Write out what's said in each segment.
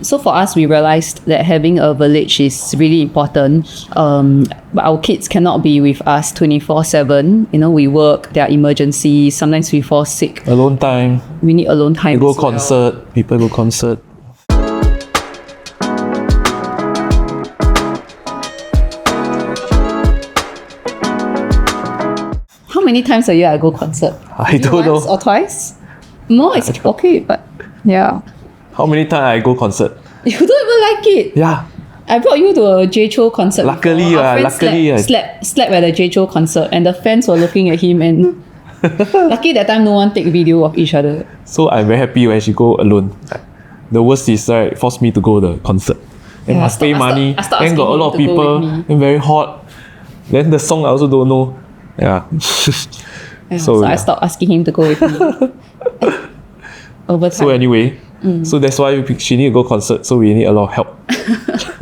So for us, we realized that having a village is really important. But our kids cannot be with us 24/7. You know, we work, there are emergencies, sometimes we fall sick. Alone time. We need alone time. You go concert, people go concert. How many times a year I go concert? I don't know. Once or twice? No, it's okay, but yeah. How many times I go concert? You don't even like it. Yeah. I brought you to a J Cho concert. Luckily, before. Our friend slept at the J Cho concert, and the fans were looking at him. And lucky that time no one take video of each other. So I'm very happy when she go alone. The worst is force me to go to the concert. And must pay money. Then got a lot of people. And very hot. Then the song I also don't know. Yeah. So I stopped asking him to go with me. Over time. So anyway, so that's why she need to go concert. So we need a lot of help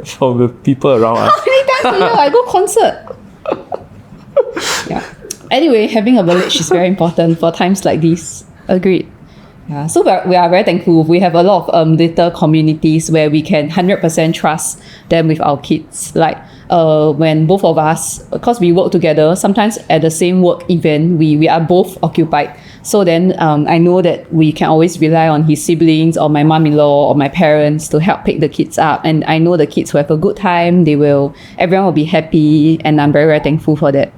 from the people around us. How many times a year I go concert? Yeah. Anyway, having a village is very important for times like these. Agreed. Yeah. So we are very thankful. We have a lot of little communities where we can 100% trust them with our kids. Like when both of us, because we work together, sometimes at the same work event, we are both occupied. So then I know that we can always rely on his siblings or my mom-in-law or my parents to help pick the kids up. And I know the kids will have a good time. Everyone will be happy. And I'm very, very thankful for that.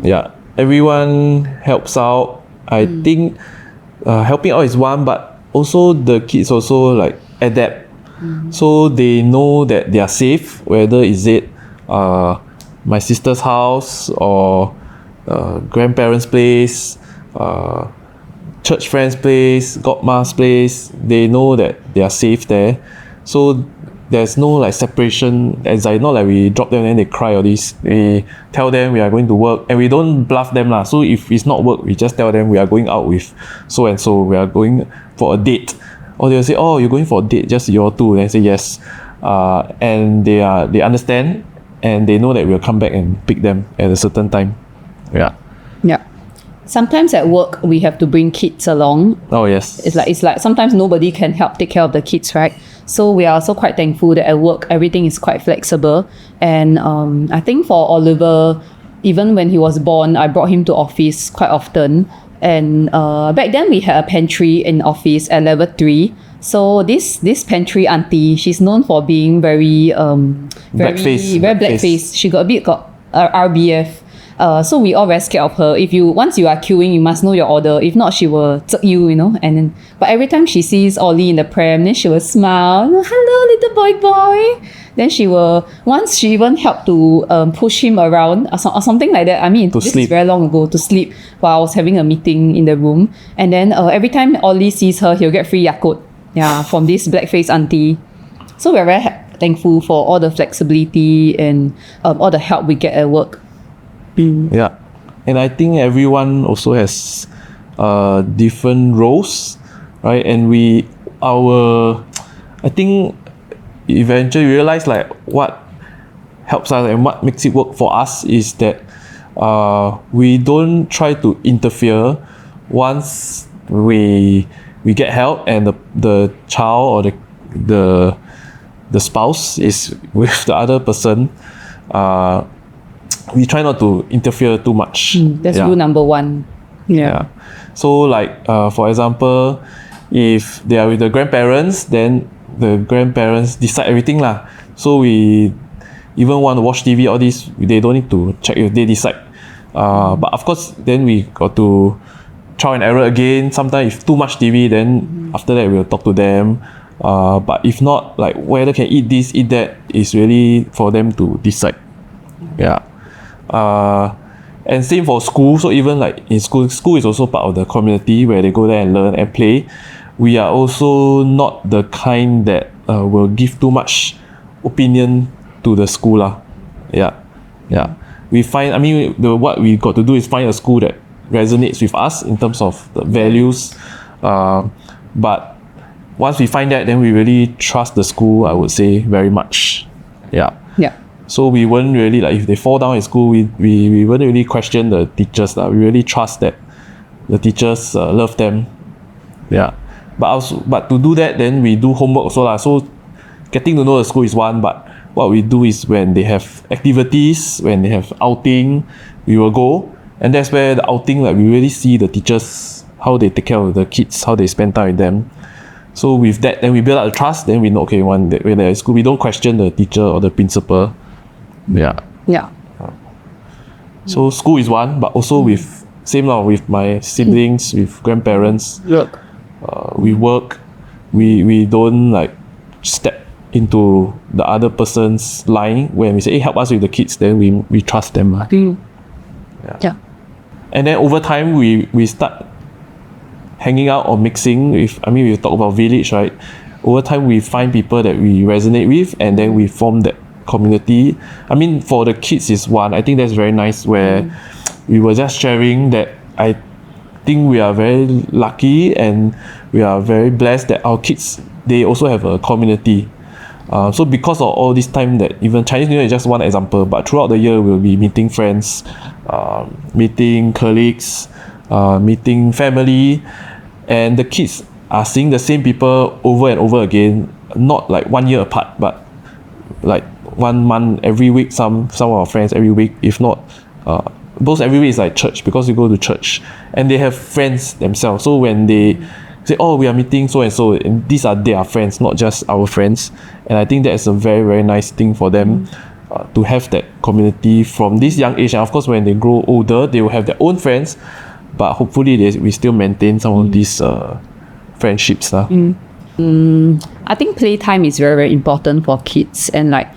Yeah, everyone helps out. I think helping out is one, but also the kids also like adapt. So they know that they are safe, whether is it my sister's house or grandparents' place, church friends' place, godma's place. They know that they are safe there. So there's no like separation anxiety. Not like we drop them and then they cry or this. We tell them we are going to work and we don't bluff them lah. So if it's not work, we just tell them we are going out with so and so. We are going for a date. Or they'll say, oh, you're going for a date, just you all two. And I say yes. And they understand and they know that we'll come back and pick them at a certain time. Yeah. Yeah. Sometimes at work we have to bring kids along. Oh yes. It's like sometimes nobody can help take care of the kids, right? So we are also quite thankful that at work everything is quite flexible. And I think for Oliver, even when he was born, I brought him to office quite often. And back then we had a pantry in office at level 3. So this pantry auntie, she's known for being very black-faced. She got a bit RBF. So we all very scared of her. Once you are queuing, you must know your order. If not, she will zek you, you know. But every time she sees Ollie in the pram, then she will smile. Hello, little boy. Then once she even helped to push him around or something like that. I mean, this is very long ago, to sleep while I was having a meeting in the room. And then every time Ollie sees her, he'll get free Yakult. Yeah, from this black-faced auntie. So we're very thankful for all the flexibility and all the help we get at work. Yeah, and I think everyone also has different roles, right? And I think eventually realize like what helps us and what makes it work for us is that we don't try to interfere once we get help and the child or the spouse is with the other person. We try not to interfere too much. That's rule number 1. Yeah. So like for example, if they are with the grandparents, then the grandparents decide everything lah. So we even want to watch TV, all this, they don't need to check if they decide. But of course, then we got to trial and error again. Sometimes if too much TV, then after that we'll talk to them. But if not, like whether can eat this, eat that, is really for them to decide. Yeah. And same for school. So even like in school is also part of the community where they go there and learn and play. We are also not the kind that will give too much opinion to the school lah. Yeah. We find, what we got to do is find a school that resonates with us in terms of the values. But once we find that, then we really trust the school, I would say, very much. Yeah. So we won't really, like if they fall down in school, we won't really question the teachers. We really trust that the teachers love them. Yeah. But to do that, then we do homework also. So getting to know the school is one, but what we do is when they have activities, when they have outing, we will go. And that's where the outing, like we really see the teachers, how they take care of the kids, how they spend time with them. So with that, then we build up the trust. Then we know, okay, when they're at school, we don't question the teacher or the principal. Yeah. Yeah. So school is one, but also with same now with my siblings, with grandparents. We work. We don't like step into the other person's line. When we say, hey, help us with the kids, then we trust them. Yeah. And then over time, we start hanging out or mixing with, I mean, we talk about village, right? Over time, we find people that we resonate with, and then we form that community. I mean, for the kids is one. I think that's very nice, where we were just sharing that I think we are very lucky and we are very blessed that our kids, they also have a community. So because of all this time that even Chinese New Year is just one example, but throughout the year we'll be meeting friends, meeting colleagues, meeting family, and the kids are seeing the same people over and over again, not like 1 year apart, but like 1 month every week, some of our friends every week, if not those every week is like church, because we go to church and they have friends themselves. So when they say, oh, we are meeting so and so, and these are their friends, not just our friends. And I think that's a very, very nice thing for them to have that community from this young age. And of course, when they grow older, they will have their own friends, but hopefully we still maintain some of these friendships. I think playtime is very, very important for kids, and like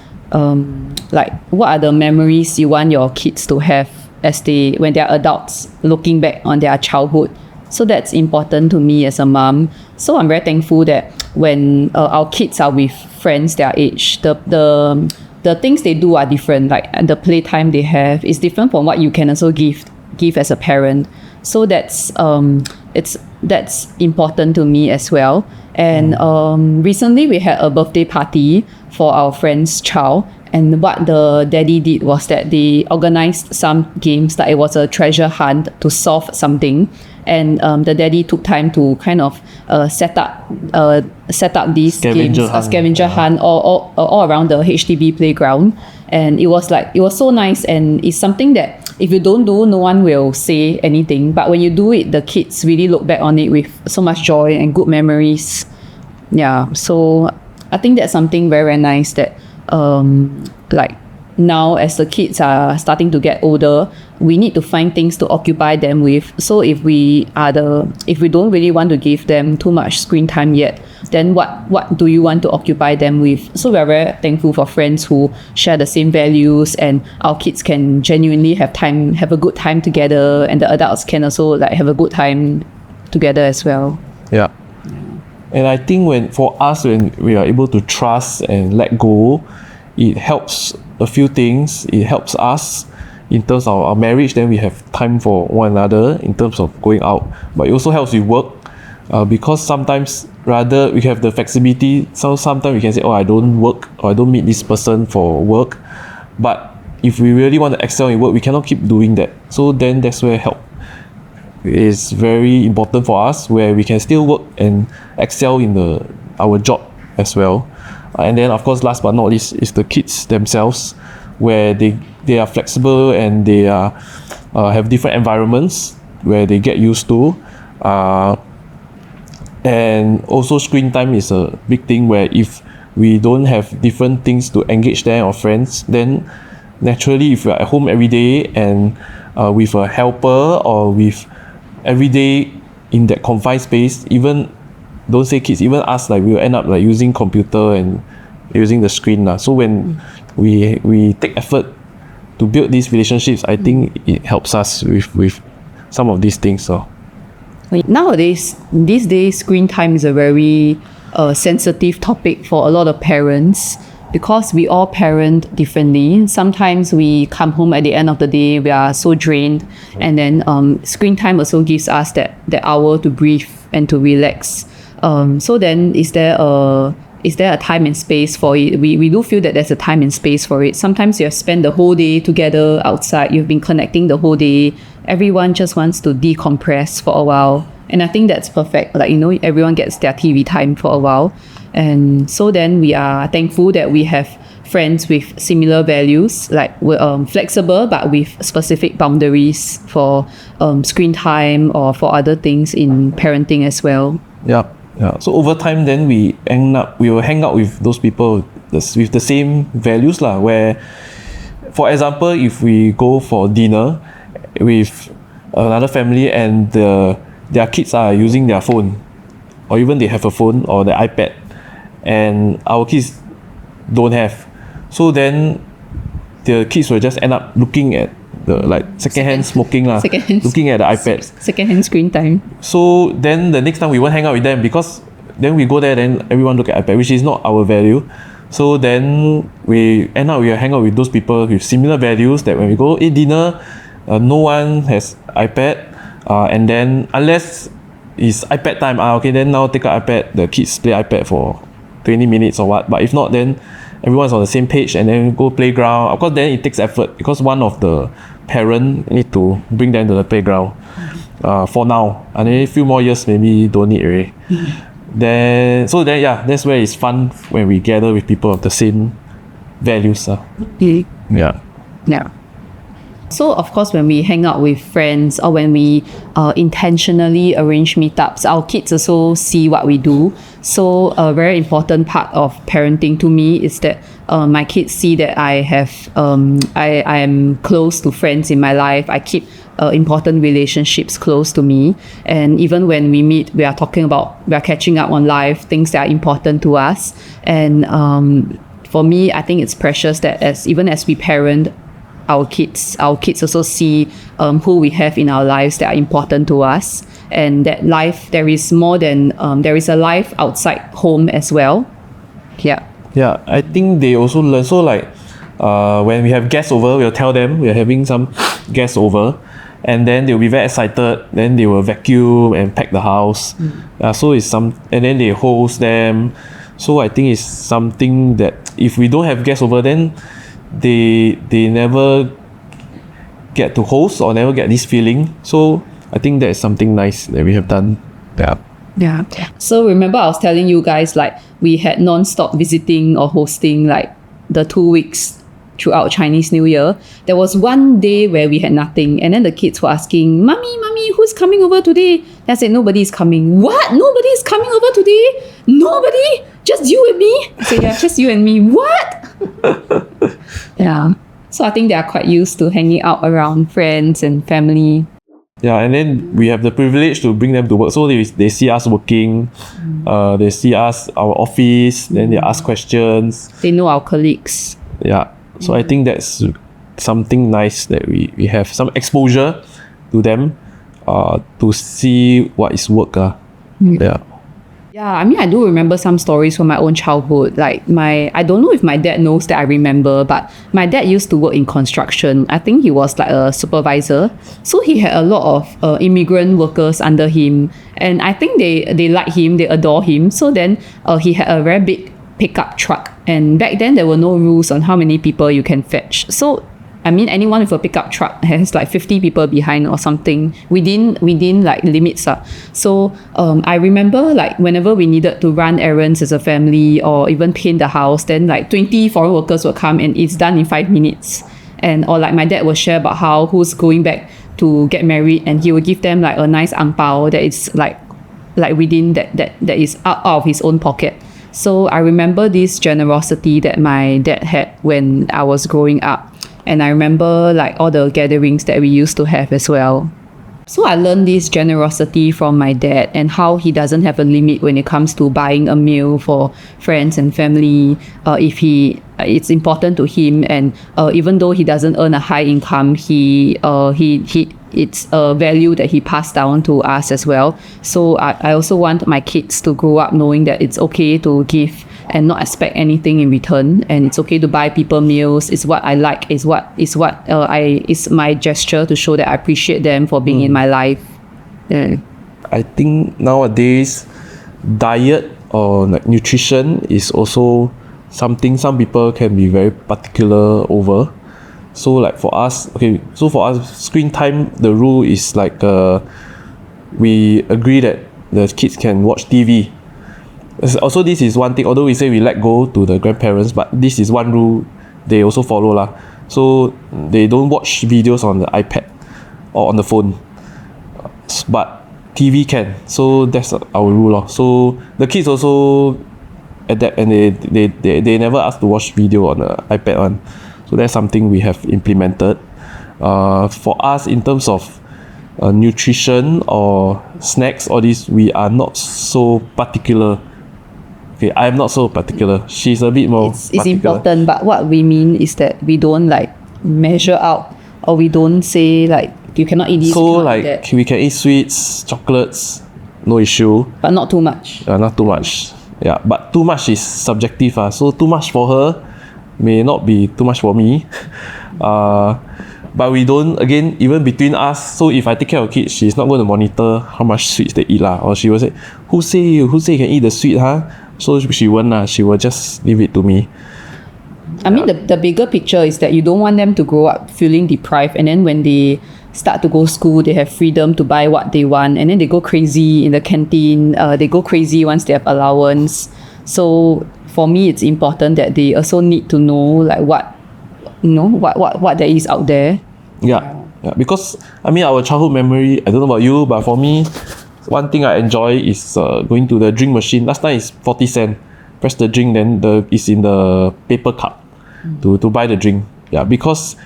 what are the memories you want your kids to have when they're adults looking back on their childhood. So that's important to me as a mom. So I'm very thankful that when our kids are with friends their age, the things they do are different. Like the playtime they have is different from what you can also give as a parent. So that's important to me as well. And recently we had a birthday party for our friend's child. And what the daddy did was that they organized some games, like it was a treasure hunt to solve something. And the daddy took time to kind of set up these Scavenger games, hunt. a scavenger hunt all around the HDB playground. And it was so nice, and it's something that if you don't do, no one will say anything. But when you do it, the kids really look back on it with so much joy and good memories. Yeah, so I think that's something very, very nice that like now as the kids are starting to get older, we need to find things to occupy them with. So if we don't really want to give them too much screen time yet, then what do you want to occupy them with? So we're very thankful for friends who share the same values, and our kids can genuinely have a good time together, and the adults can also like have a good time together as well. Yeah. And I think when we are able to trust and let go, it helps a few things. It helps us in terms of our marriage, then we have time for one another in terms of going out. But it also helps with work, because sometimes rather we have the flexibility. So sometimes we can say, oh, I don't work, or I don't meet this person for work. But if we really want to excel in work, we cannot keep doing that. So then that's where help is very important for us, where we can still work and excel in our job as well. And then of course, last but not least, is the kids themselves, where they are flexible and they have different environments where they get used to. And also screen time is a big thing, where if we don't have different things to engage them or friends, then naturally if we're at home every day and with a helper or with every day in that confined space, even don't say kids, even us, like we will end up like using computer and using the screen. So when we take effort to build these relationships, I think it helps us with some of these things. So nowadays, these days, screen time is a very sensitive topic for a lot of parents, because we all parent differently. Sometimes we come home at the end of the day, we are so drained, and then screen time also gives us that hour to breathe and to relax. So then is there a time and space for it? We do feel that there's a time and space for it. Sometimes you have spent the whole day together outside, you've been connecting the whole day, everyone just wants to decompress for a while And I think that's perfect. Like, everyone gets their TV time for a while. And so then we are thankful that we have friends with similar values, like we're flexible but with specific boundaries for screen time or for other things in parenting as well. Yeah. So over time, then we will hang out with those people with the same values lah. Where, for example, if we go for dinner with another family and their kids are using their phone, or even they have a phone or the iPad, and our kids don't have, so then the kids will just end up looking at the secondhand smoking lah, looking at the iPad, secondhand screen time. So then the next time we won't hang out with them, because then we go there, then everyone look at iPad, which is not our value. So then we hang out with those people with similar values, that when we go eat dinner, no one has iPad, and then unless it's iPad time, okay, then now take out iPad, the kids play iPad for 20 minutes or what. But if not, then everyone's on the same page, and then go playground. Of course, then it takes effort, because one of the parent need to bring them to the playground for now, and then a few more years maybe don't need already. That's where it's fun, when we gather with people of the same values. Yeah. So of course, when we hang out with friends, or when we intentionally arrange meetups, our kids also see what we do. So a very important part of parenting to me is that my kids see that I am close to friends in my life. I keep important relationships close to me, and even when we meet, we are catching up on life, things that are important to us. And for me, I think it's precious that even as we parent our kids also see who we have in our lives that are important to us, and that life, there is more than there is a life outside home as well. I think they also learn. So when we have guests over, we'll tell them we're having some guests over, and then they'll be very excited. Then they will vacuum and pack the house. And then they host them. So I think it's something that if we don't have guests over, then they never get to host or never get this feeling. So I think that is something nice that we have done. Yeah. So remember, I was telling you guys, we had non-stop visiting or hosting the 2 weeks throughout Chinese New Year. There was one day where we had nothing, and then the kids were asking, Mommy, who's coming over today? And I said, nobody is coming. What? Nobody is coming over today? Nobody? Just you and me? I said, yeah, just you and me. What? Yeah. So I think they are quite used to hanging out around friends and family. Yeah, and then we have the privilege to bring them to work. So they see us working, they see us, our office, then they ask questions. They know our colleagues. Yeah. So I think that's something nice, that we have some exposure to them, to see what is work. Yeah, I mean, I do remember some stories from my own childhood. I don't know if my dad knows that I remember, but my dad used to work in construction. I think he was a supervisor. So he had a lot of immigrant workers under him. And I think they like him, they adore him. So then he had a very big pickup truck. And back then, there were no rules on how many people you can fetch. So I mean, anyone with a pickup truck has 50 people behind or something within limits. So I remember whenever we needed to run errands as a family or even paint the house, then 20 foreign workers would come and it's done in 5 minutes. And or my dad will share about who's going back to get married, and he will give them a nice ang pao that is within that is out of his own pocket. So I remember this generosity that my dad had when I was growing up. And I remember all the gatherings that we used to have as well. So I learned this generosity from my dad, and how he doesn't have a limit when it comes to buying a meal for friends and family. It's important to him, and even though he doesn't earn a high income, it's a value that he passed down to us as well. So I also want my kids to grow up knowing that it's okay to give and not expect anything in return, and it's okay to buy people meals. It's what I like. It's my gesture to show that I appreciate them for being in my life. Yeah. I think nowadays, diet or nutrition is also something some people can be very particular over. So for us, screen time, the rule is we agree that the kids can watch TV. Also, this is one thing, although we say we let go to the grandparents, but this is one rule they also follow lah. So they don't watch videos on the iPad or on the phone, but TV can. So that's our rule lor. So the kids also adapt, and they never ask to watch video on the iPad one. So that's something we have implemented. For us, in terms of nutrition or snacks, all this, we are not so particular. Okay, I'm not so particular. She's a bit more It's particular. important, but what we mean is that we don't like measure out, or we don't say like you cannot eat this, So you cannot like eat that, we can eat sweets, chocolates, no issue. but not too much. Not too much. Yeah, but too much is subjective. So too much for her may not be too much for me. But we don't, again, even between us, so if I take care of kids, she's not going to monitor how much sweets they eat lah. Or she will say, who say you can eat the sweet, huh? So she won't lah. She will just leave it to me. I mean, the bigger picture is that you don't want them to grow up feeling deprived, and then when they start to go school, they have freedom to buy what they want, and then they go crazy in the canteen. They go crazy once they have allowance. So for me, it's important that they also need to know like what there is out there. Yeah, because I mean, our childhood memory, I don't know about you, but for me, one thing I enjoy is going to the drink machine. Last time is 40 cents. Press the drink, then it's in the paper cup to buy the drink. Yeah, because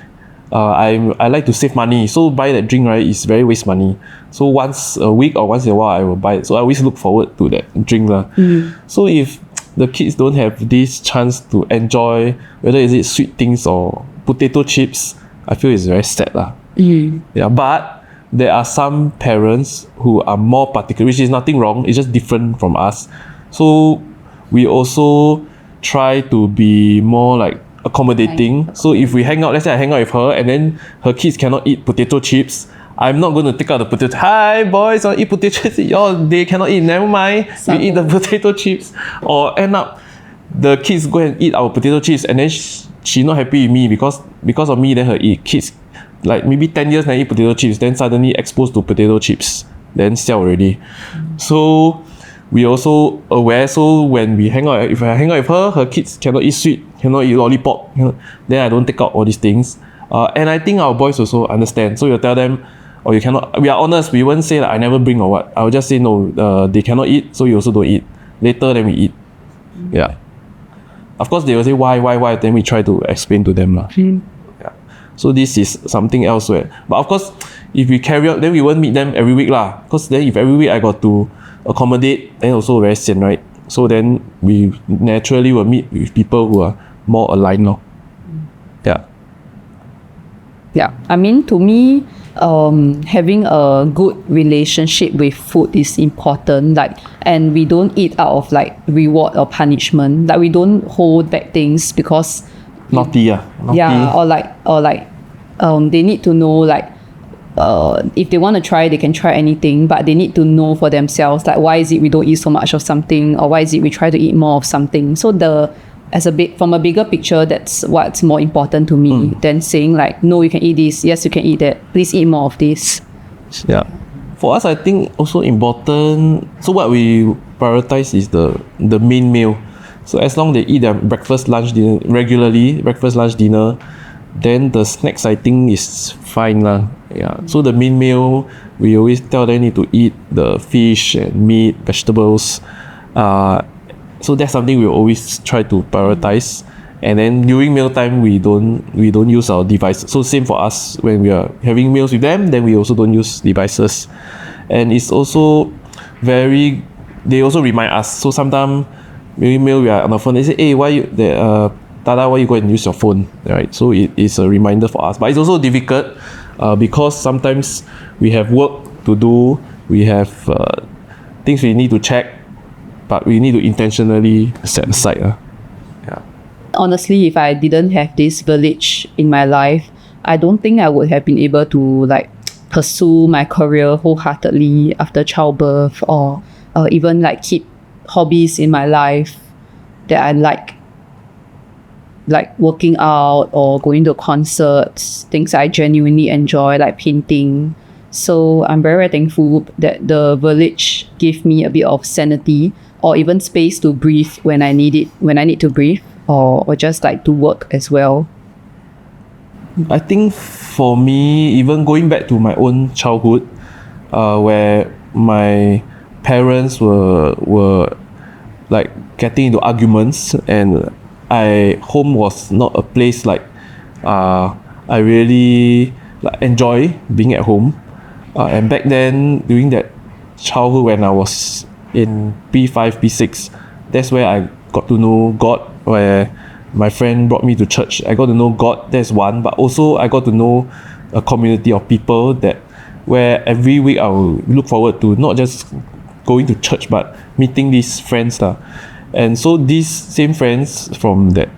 I like to save money. So buy that drink, right, is very waste money. So once a week or once in a while, I will buy it. So I always look forward to that drink lah. So if the kids don't have this chance to enjoy, whether is it sweet things or potato chips, I feel it's very sad lah. Yeah, but there are some parents who are more particular, which is nothing wrong. It's just different from us. So we also try to be more like accommodating. So if we hang out, let's say I hang out with her and then her kids cannot eat potato chips, I'm not going to take out the potato. Hi boys, I eat potato chips. They cannot eat. Never mind. We eat the potato chips. Or end up the kids go and eat our potato chips, and then she not happy with me because of me. Then her kids like maybe 10 years never eat potato chips. Then suddenly exposed to potato chips. Then sell already. So we also aware. So when we hang out, if I hang out with her, her kids cannot eat sweet, cannot eat lollipop. Then I don't take out all these things. And I think our boys also understand. So you tell them, or you cannot. We are honest. We won't say that I never bring or what. I will just say no. They cannot eat, so you also don't eat. Later then we eat. Yeah. Of course they will say why. Then we try to explain to them lah. Yeah. So this is something else where. But of course, if we carry out, then we won't meet them every week lah. Because then if every week I got to accommodate, then also very sian, right? So then we naturally will meet with people who are more aligned lor. Yeah. Yeah, I mean, to me, having a good relationship with food is important. Like, and we don't eat out of like reward or punishment. Like, we don't hold back things because Naughty. yeah, or like they need to know like if they want to try, they can try anything, but they need to know for themselves like why is it we don't eat so much of something, or why is it we try to eat more of something. So from a bigger picture, that's what's more important to me than saying like, no, you can eat this, yes, you can eat that, please eat more of this. Yeah. For us, I think also important. So what we prioritize is the main meal. So as long they eat their breakfast, lunch, dinner regularly, breakfast, lunch, dinner, then the snacks I think is fine lah. Yeah. So the main meal, we always tell them need to eat the fish and meat, vegetables. So that's something we always try to prioritize. And then during mealtime, we don't use our devices. So same for us, when we are having meals with them, then we also don't use devices. And it's also they also remind us. So sometimes maybe meal we are on the phone, they say, hey, Tada, why you go and use your phone, right? So it is a reminder for us. But it's also difficult because sometimes we have work to do, we have things we need to check, but we need to intentionally set aside. Yeah. Honestly, if I didn't have this village in my life, I don't think I would have been able to like pursue my career wholeheartedly after childbirth, or even like keep hobbies in my life that I like working out or going to concerts, things I genuinely enjoy, like painting. So I'm very, very thankful that the village gave me a bit of sanity or even space to breathe when I need it, when I need to breathe, or just like to work as well. I think for me, even going back to my own childhood, where my parents were like getting into arguments, and home was not a place like I really like enjoy being at home. And back then, during that childhood when I was in P5, P6, that's where I got to know God, where my friend brought me to church. I got to know God, that's one, but also I got to know a community of people that where every week I will look forward to not just going to church but meeting these friends. And so these same friends from that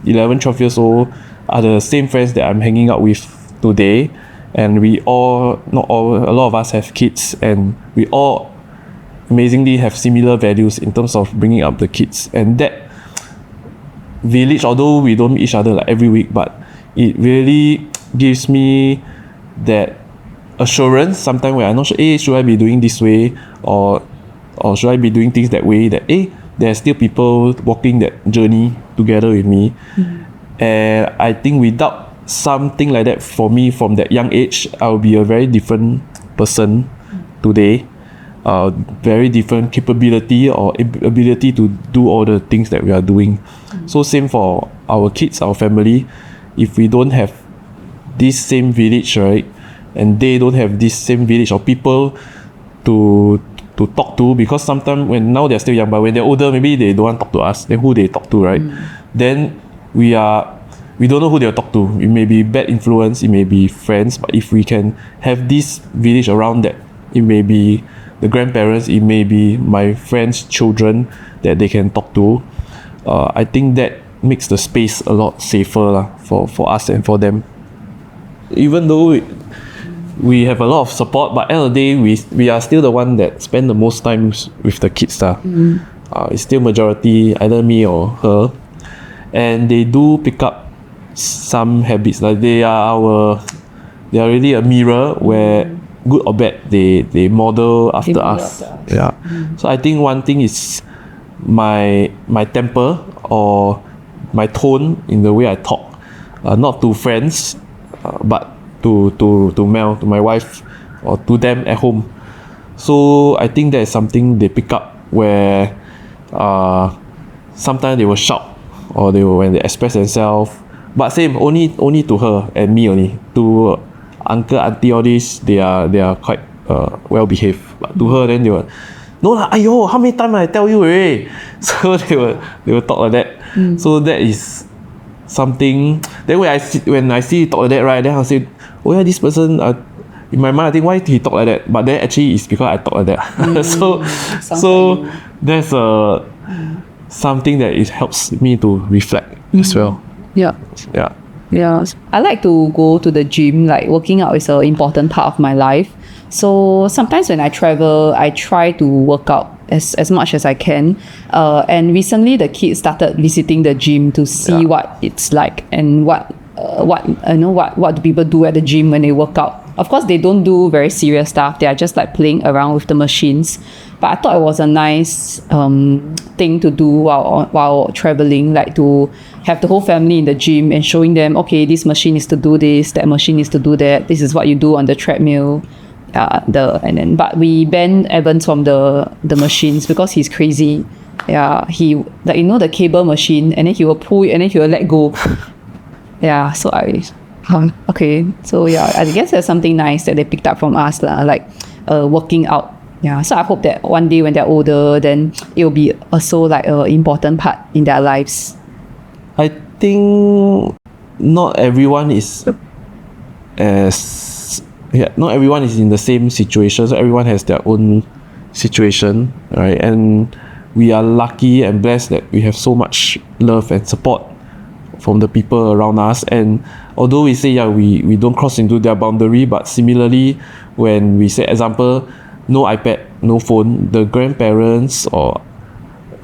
11, 12 years old are the same friends that I'm hanging out with today. And we all, not all, a lot of us have kids, and we all amazingly have similar values in terms of bringing up the kids. And that village, although we don't meet each other like every week, but it really gives me that assurance sometimes where I'm not sure, should I be doing this way, or should I be doing things that way, that there's still people walking that journey together with me. And I think without something like that for me from that young age, I'll be a very different person today. Very different capability or ability to do all the things that we are doing. So same for our kids, our family. If we don't have this same village, right, and they don't have this same village of people to talk to, because sometimes when now they're still young, but when they're older, maybe they don't want to talk to us, then who they talk to, right? Then we don't know who they'll talk to. It may be bad influence, it may be friends, but if we can have this village around that, it may be the grandparents, it may be my friends' children that they can talk to. I think that makes the space a lot safer for us and for them. Even though we have a lot of support, but at the end of the day, we are still the one that spend the most time with the kids. It's still majority, either me or her. And they do pick up some habits. Like they are really a mirror where good or bad, they model after us. Yeah. So I think one thing is my temper or my tone in the way I talk, not to friends, but to Mel, to my wife, or to them at home. So I think that is something they pick up where sometimes they will shout, or when they express themselves, but same only to her and me only. To uncle, auntie, all this, they are quite well behaved. But to her, then they will, no lah, ayo, how many times I tell you already? So they will talk like that. So that is something. Then when I see talk like that, right, then I'll say, oh yeah, this person, in my mind I think, why he talk like that? But then actually it's because I talk like that. So that's something that it helps me to reflect as well. Yeah. I like to go to the gym. Like working out is an important part of my life. So sometimes when I travel, I try to work out as much as I can. And recently the kids started visiting the gym to see what it's like and what do people do at the gym when they work out. Of course, they don't do very serious stuff. They are just like playing around with the machines. But I thought it was a nice thing to do while traveling, like to have the whole family in the gym and showing them, okay, this machine is to do this, that machine is to do that. This is what you do on the treadmill. But we banned Evans from the machines because he's crazy. Yeah, he like the cable machine, and then he will pull it and then he will let go. Yeah, so okay. So yeah, I guess there's something nice that they picked up from us, like working out. Yeah, so I hope that one day when they're older, then it will be also like an important part in their lives. I think not everyone is not everyone is in the same situation. So everyone has their own situation, right? And we are lucky and blessed that we have so much love and support from the people around us. And although we say we don't cross into their boundary, but similarly, when we say, example, no iPad, no phone, the grandparents or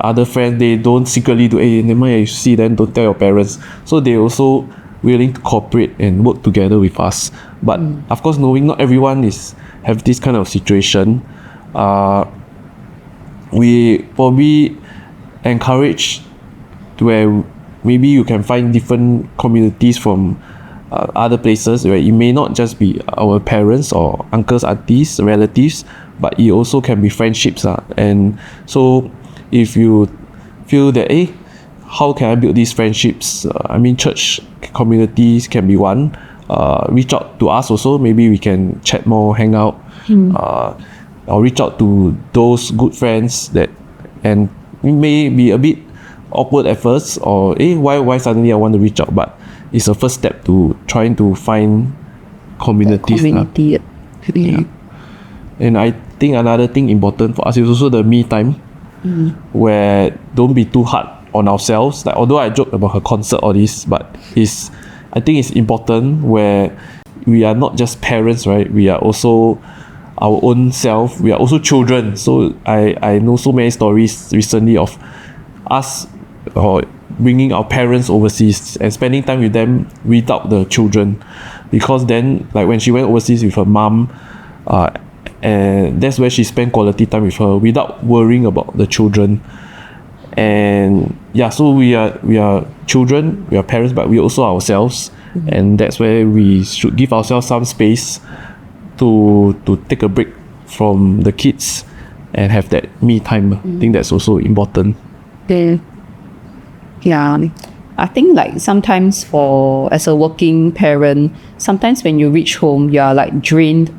other friends, they don't secretly do, never mind, you see, then don't tell your parents. So they also willing to cooperate and work together with us. But of course, knowing not everyone is have this kind of situation, we probably encourage where maybe you can find different communities from other places where it may not just be our parents or uncles, aunties, relatives, but it also can be friendships. And so if you feel that, how can I build these friendships? I mean, church communities can be one. Reach out to us also. Maybe we can chat more, hang out, or reach out to those good friends that, and it may be a bit awkward at first, or why suddenly I want to reach out, but it's a first step to trying to find communities. Community. Yeah. And I think another thing important for us is also the me time, where don't be too hard on ourselves. Like, although I joke about her concert, all this, but I think it's important where we are not just parents, right? We are also our own self. We are also children. So I know so many stories recently of us bringing our parents overseas and spending time with them without the children, because then, like, when she went overseas with her mom, and that's where she spent quality time with her without worrying about the children. And so we are children, we are parents, but we also ourselves, and that's where we should give ourselves some space to take a break from the kids and have that me time. I think that's also important. Yeah, I think like sometimes as a working parent, sometimes when you reach home, you are like drained,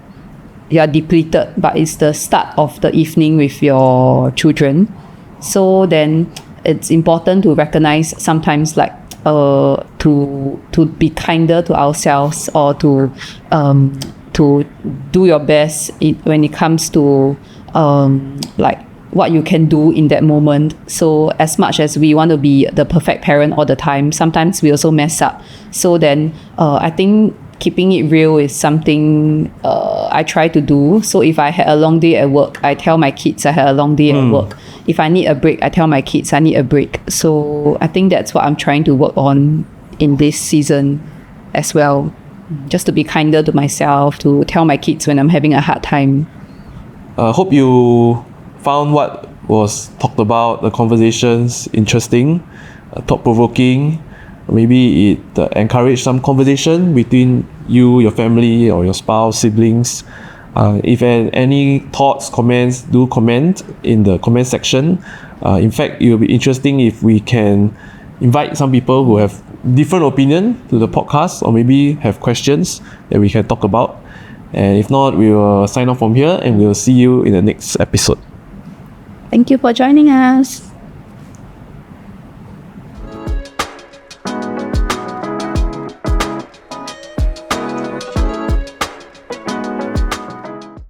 you are depleted, but it's the start of the evening with your children. So then it's important to recognize sometimes, like, to be kinder to ourselves, or to do your best when it comes to like what you can do in that moment. So as much as we want to be the perfect parent all the time, sometimes we also mess up. So then I think keeping it real is something I try to do. So if I had a long day at work, I tell my kids I had a long day at work. If I need a break, I tell my kids I need a break. So I think that's what I'm trying to work on in this season as well. Just to be kinder to myself, to tell my kids when I'm having a hard time. Hope you found what was talked about, the conversations, interesting, thought-provoking. Maybe it encouraged some conversation between you, your family, or your spouse, siblings. If any thoughts, comments, do comment in the comment section. In fact, it will be interesting if we can invite some people who have different opinion to the podcast, or maybe have questions that we can talk about. And if not, we will sign off from here, and we'll see you in the next episode. Thank you for joining us.